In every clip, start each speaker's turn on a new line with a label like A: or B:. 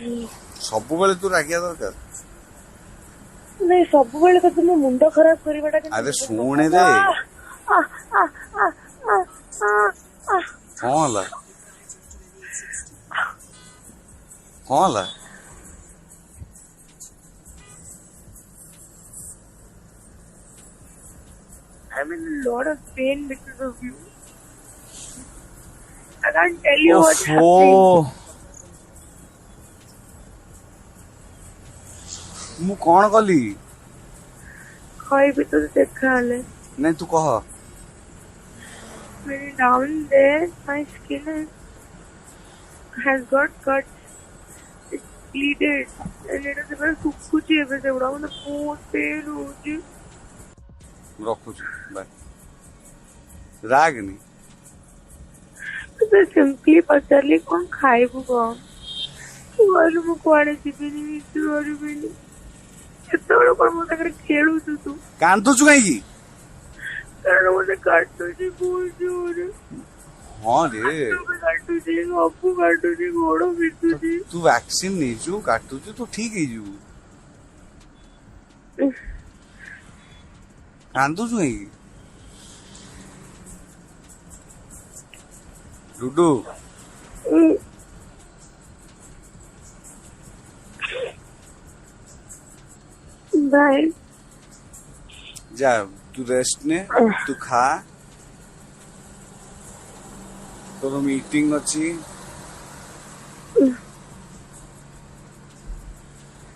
A: ସବୁବେଳେ ତୁ ରାଗିବା ଦରକାର।
B: ନାଇଁ ସବୁବେଳେ ତତେ ମୋ ମୁଣ୍ଡ ଖରାପ କରିବାଟା
A: ଆରେ ଶୁଣେ ରେ କଣ ହେଲା କଣ ହେଲା?
B: I'm in a lot of pain because of you. I can't tell you what's happening.
A: ମୁଁ କଣ କଲି?
B: କହିବି ତ ଦେଖା ହେଲେ।
A: ନାଇଁ ତୁ କହ।
B: Maybe down there my skin has got cuts. It's bleeded. And it is very ଶୁଖୁଛି ଏବେ ସେଗୁଡା ମତେ ବହୁତ ପେନ୍ ହଉଛି।
A: ରଖୁଛି ବାଏ। ରାଗନି।
B: ତତେ ସିମ୍ପଲି ପଚାରିଲି କଣ ଖାଇବୁ କହ? ତୁ କହିଲୁ ମୁଁ କୁଆଡେ ଯିବିନି କିଛି କରିବିନି। ସେତେବେଳେ କଣ ମୋ ସାଙ୍ଗରେ ଖେଳୁଛୁ ତୁ?
A: କାନ୍ଦୁଛୁ କାହିଁକି?
B: କାରଣ ମତେ କାଟୁଛି ବହୁତ ଜୋରେ।
A: ହଁ ରେ
B: କାଟୁଛି ସବୁ କାଟୁଛି ଗୋଡ ବିନ୍ଧୁଛି।
A: ତୁ ଭ୍ୟାକ୍ସିନ ନେଇଛୁ କାଟୁଛୁ ତୁ ଠିକ ହେଇଯିବୁ। କାନ୍ଦୁଛୁ କାହିଁକି? ଡୁଡୁ
B: ଭାଇ
A: ଯା ତୁ ରେଷ୍ଟ ନେ ତୁ ଖା ତୋର ମିଟିଂ ଅଛି।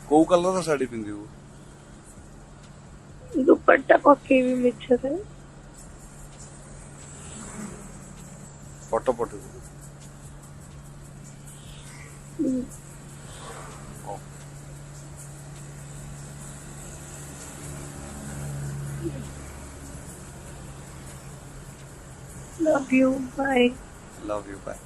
A: କୋଉ କଲର ଶାଢୀ ପିନ୍ଧିବୁ?
B: ଦୁପଟ୍ଟା ପକେଇବି ମିଛରେ।
A: ଫଟୋ ପଠେଇବୁ।
B: Love you. Bye.
A: Love you. Bye.